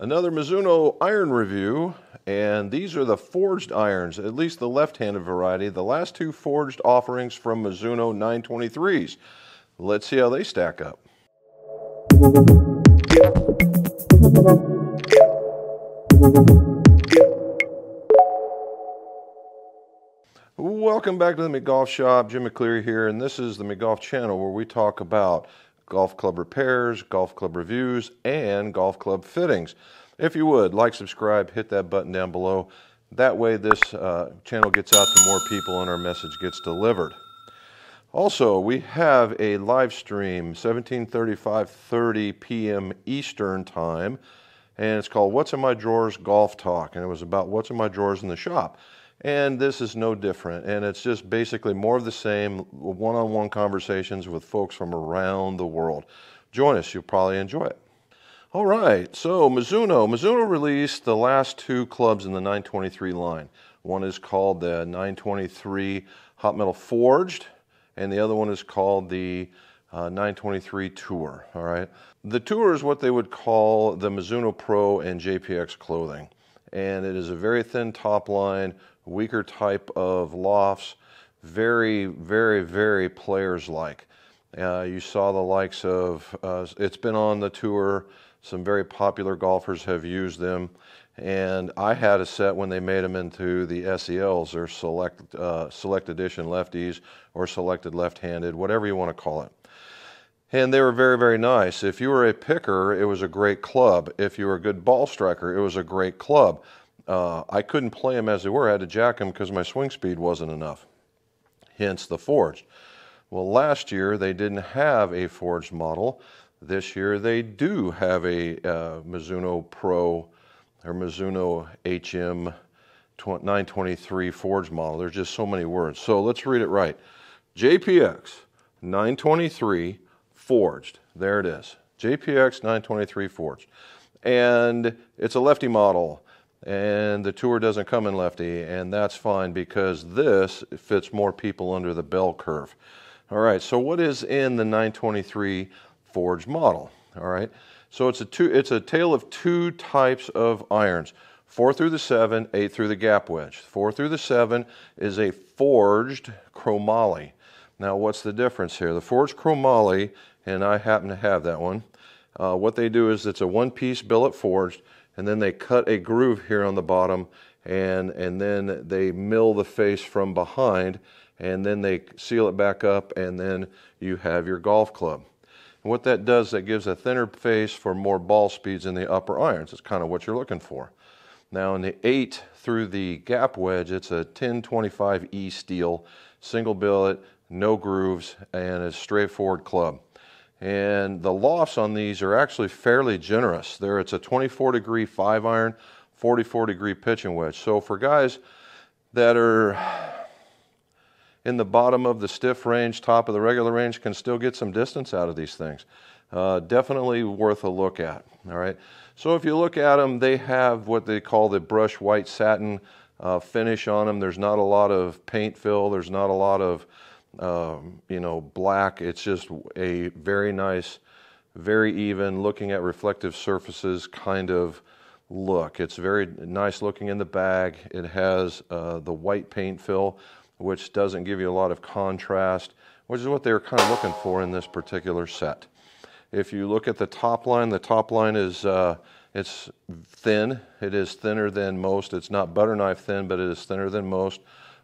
Another Mizuno iron review, and these are the forged irons, at least the left-handed variety. The last two forged offerings from Mizuno 923s. Let's see how they stack up. Welcome back to the McGolf Shop. Jim McCleary here, and this is the McGolf channel where we talk about golf club repairs, golf club reviews, and golf club fittings. If you would, like, subscribe, hit that button down below. That way this channel gets out to more people and our message gets delivered. Also, we have a live stream, 17:30 p.m. Eastern Time, and it's called What's in My Drawers Golf Talk, and it was about what's in my drawers in the shop. And this is no different, and it's just basically more of the same, one-on-one conversations with folks from around the world. Join us, you'll probably enjoy it. All right, so Mizuno released the last two clubs in the 923 line. One is called the 923 Hot Metal Forged, and the other one is called the 923 Tour. All right, the Tour is what they would call the Mizuno Pro and JPX clothing, and it is a very thin top line, weaker type of lofts, very, very, very players-like. You saw the likes of, it's been on the tour, some very popular golfers have used them, and I had a set when they made them into the SELs, or select edition lefties, or selected left-handed, whatever you want to call it. And they were very, very nice. If you were a picker, it was a great club. If you were a good ball striker, it was a great club. I couldn't play them as they were. I had to jack them because my swing speed wasn't enough, hence the forged. Well, last year they didn't have a forged model. This year they do have a Mizuno Pro or Mizuno HM 923 forged model. There's just so many words. So let's read it right. JPX 923 forged. There it is. JPX 923 forged. And it's a lefty model. And the Tour doesn't come in lefty, and that's fine because this fits more people under the bell curve. All right, so what is in the 923 forged model? All right, so it's a tale of two types of irons, 4 through the 7, 8 through the gap wedge. 4 through the 7 is a forged chromoly. Now, what's the difference here? The forged chromoly, and I happen to have that one, what they do is it's a one-piece billet forged, and then they cut a groove here on the bottom, and then they mill the face from behind, and then they seal it back up, and then you have your golf club. And what that does, that gives a thinner face for more ball speeds in the upper irons. It's kind of what you're looking for. Now in the 8 through the gap wedge, it's a 1025E steel, single billet, no grooves, and a straightforward club. And the lofts on these are actually fairly generous. It's a 24-degree 5-iron, 44-degree pitching wedge. So for guys that are in the bottom of the stiff range, top of the regular range, can still get some distance out of these things. Definitely worth a look at. All right. So if you look at them, they have what they call the brush white satin finish on them. There's not a lot of paint fill. There's not a lot of black. It's just a very nice, very even, looking at reflective surfaces kind of look. It's very nice looking in the bag. It has the white paint fill, which doesn't give you a lot of contrast, which is what they were kind of looking for in this particular set. If you look at the top line is it's thin. It is thinner than most. It's not butter knife thin, but it is thinner than most,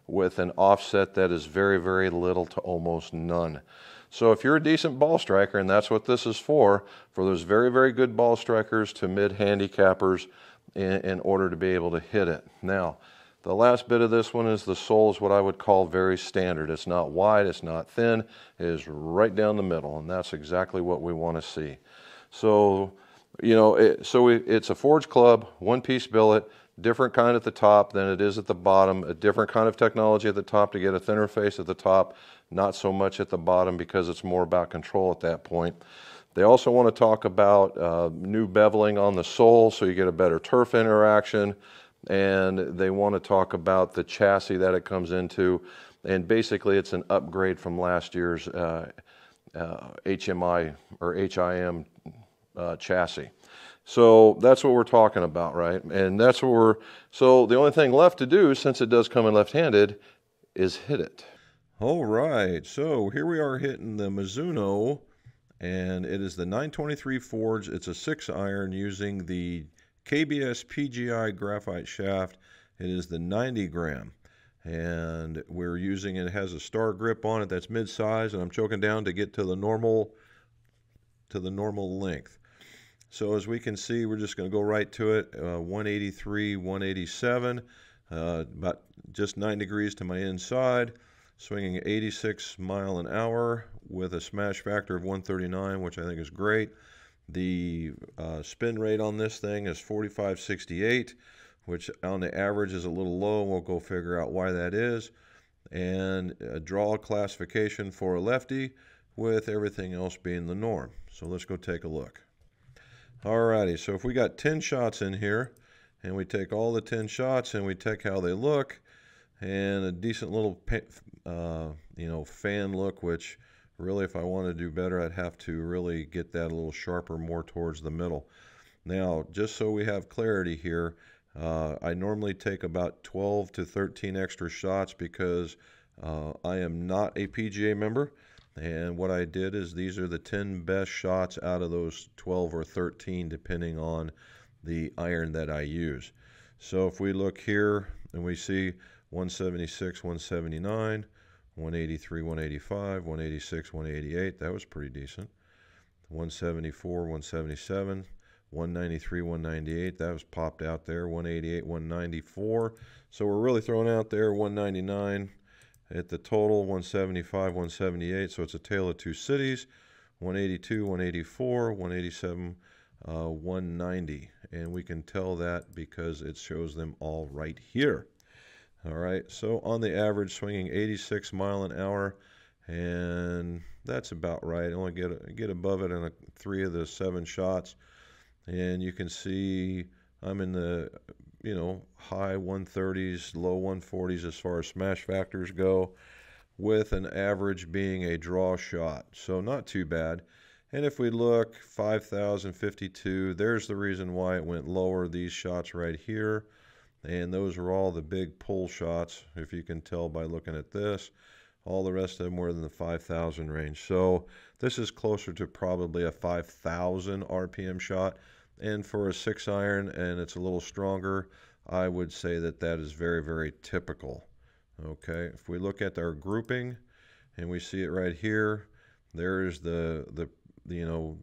with an offset that is very, very little to almost none. So if you're a decent ball striker, and that's what this is for those very, very good ball strikers to mid-handicappers in order to be able to hit it. Now, the last bit of this one is the sole is what I would call very standard. It's not wide, it's not thin, it is right down the middle, and that's exactly what we want to see. So, it's a forged club, one-piece billet, different kind at the top than it is at the bottom, a different kind of technology at the top to get a thinner face at the top, not so much at the bottom because it's more about control at that point. They also want to talk about new beveling on the sole so you get a better turf interaction, and they want to talk about the chassis that it comes into, and basically it's an upgrade from last year's HMI or HIM chassis. So that's what we're talking about, right? And that's what so the only thing left to do, since it does come in left-handed, is hit it. All right, so here we are hitting the Mizuno, and it is the 923 Forge. It's a 6-iron using the KBS PGI graphite shaft. It is the 90 gram, and we're using it. It has a star grip on it that's mid-size, and I'm choking down to get to the normal length. So as we can see, we're just going to go right to it. 183, 187, about just 9 degrees to my inside, swinging 86 mile an hour with a smash factor of 139, which I think is great. The spin rate on this thing is 4568, which on the average is a little low. We'll go figure out why that is. And a draw classification for a lefty, with everything else being the norm. So let's go take a look. Alrighty, so if we got 10 shots in here, and we take all the 10 shots and we take how they look, and a decent little fan look, which really, if I want to do better, I'd have to really get that a little sharper, more towards the middle. Now, just so we have clarity here, I normally take about 12 to 13 extra shots because I am not a PGA member. And what I did is these are the 10 best shots out of those 12 or 13, depending on the iron that I use. So if we look here and we see 176, 179, 183, 185, 186, 188, that was pretty decent. 174, 177, 193, 198, that was popped out there. 188, 194. So we're really throwing out there 199. At the total, 175, 178, so it's a tale of two cities. 182, 184, 187, 190. And we can tell that because it shows them all right here. All right, so on the average, swinging 86 mile an hour, and that's about right. I only get above it in 3 of the 7 shots. And you can see I'm in the high 130s, low 140s as far as smash factors go, with an average being a draw shot. So not too bad. And if we look, 5,052, there's the reason why it went lower, these shots right here. And those are all the big pull shots, if you can tell by looking at this. All the rest of them were in the 5,000 range. So this is closer to probably a 5,000 RPM shot. And for a 6-iron, and it's a little stronger, I would say that that is very, very typical. Okay, if we look at our grouping, and we see it right here, there's the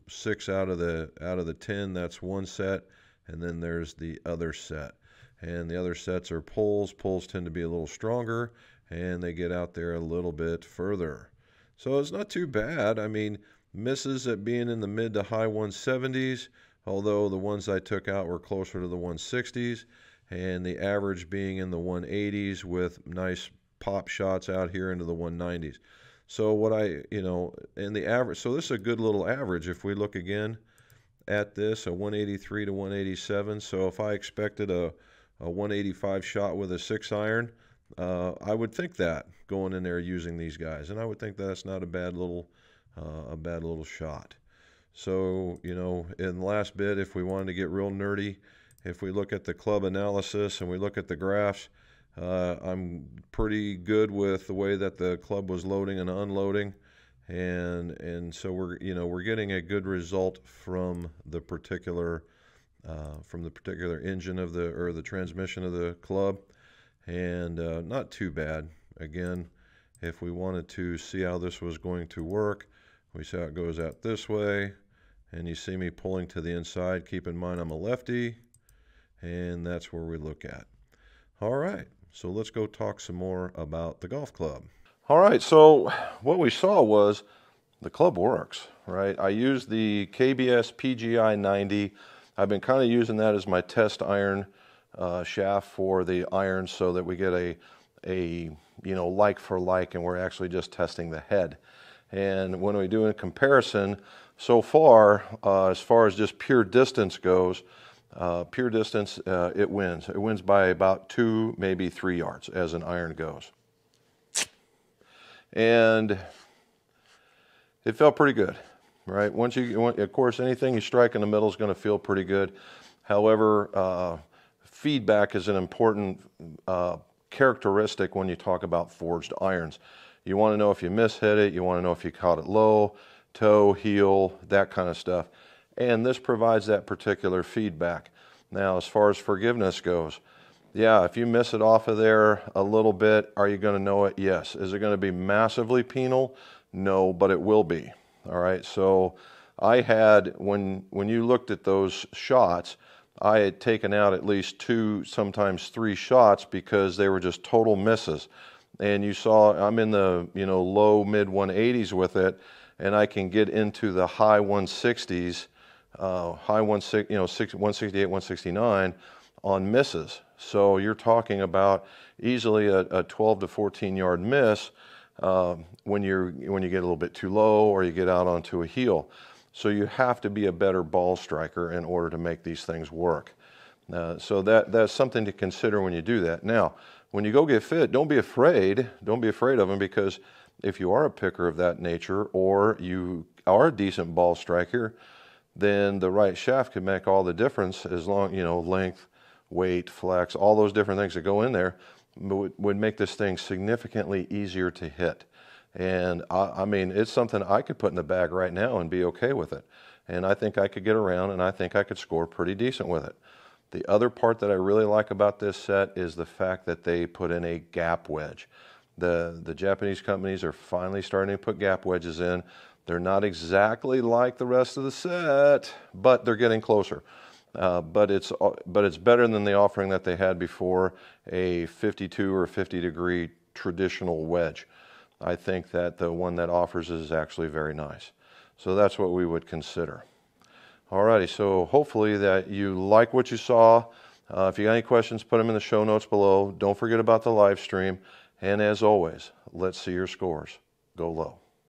6 out of the 10. That's one set, and then there's the other set. And the other sets are pulls. Pulls tend to be a little stronger, and they get out there a little bit further. So it's not too bad. I mean, misses at being in the mid to high 170s. Although the ones I took out were closer to the 160s, and the average being in the 180s with nice pop shots out here into the 190s. So what in the average, so this is a good little average. If we look again at this, a 183 to 187. So if I expected a 185 shot with a 6-iron, I would think that going in there using these guys, and I would think that's not a bad little shot. So, in the last bit, if we wanted to get real nerdy, if we look at the club analysis and we look at the graphs, I'm pretty good with the way that the club was loading and unloading, and so we're getting a good result from the particular engine of the transmission of the club, and not too bad. Again, if we wanted to see how this was going to work, we see how it goes out this way. And you see me pulling to the inside. Keep in mind I'm a lefty, and that's where we look at. All right, so let's go talk some more about the golf club. All right, so what we saw was the club works, right? I used the KBS PGI 90. I've been kind of using that as my test iron shaft for the irons, so that we get a like for like, and we're actually just testing the head. And when we do a comparison, so far as just pure distance goes, it wins. It wins by about 2, maybe 3 yards as an iron goes. And it felt pretty good. right? Of course, anything you strike in the middle is going to feel pretty good. However, feedback is an important characteristic when you talk about forged irons. You want to know if you mishit it, you want to know if you caught it low, toe, heel, that kind of stuff. And this provides that particular feedback. Now, as far as forgiveness goes, yeah, if you miss it off of there a little bit, are you going to know it? Yes. Is it going to be massively penal? No, but it will be. All right. So I had, when you looked at those shots, I had taken out at least 2, sometimes 3 shots because they were just total misses. And you saw I'm in the low mid 180s with it, and I can get into the high 160s, high 168, 169 on misses. So you're talking about easily a 12 to 14 yard miss when you get a little bit too low or you get out onto a heel. So you have to be a better ball striker in order to make these things work. So that's something to consider when you do that. Now, when you go get fit, don't be afraid. Don't be afraid of them, because if you are a picker of that nature or you are a decent ball striker, then the right shaft can make all the difference, as long, length, weight, flex, all those different things that go in there would make this thing significantly easier to hit. And I mean, it's something I could put in the bag right now and be okay with it. And I think I could get around, and I think I could score pretty decent with it. The other part that I really like about this set is the fact that they put in a gap wedge. The Japanese companies are finally starting to put gap wedges in. They're not exactly like the rest of the set, but they're getting closer. But it's better than the offering that they had before, a 52 or 50 degree traditional wedge. I think that the one that offers is actually very nice. So that's what we would consider. Alrighty, so hopefully that you like what you saw. If you got any questions, put them in the show notes below. Don't forget about the live stream. And as always, let's see your scores go low.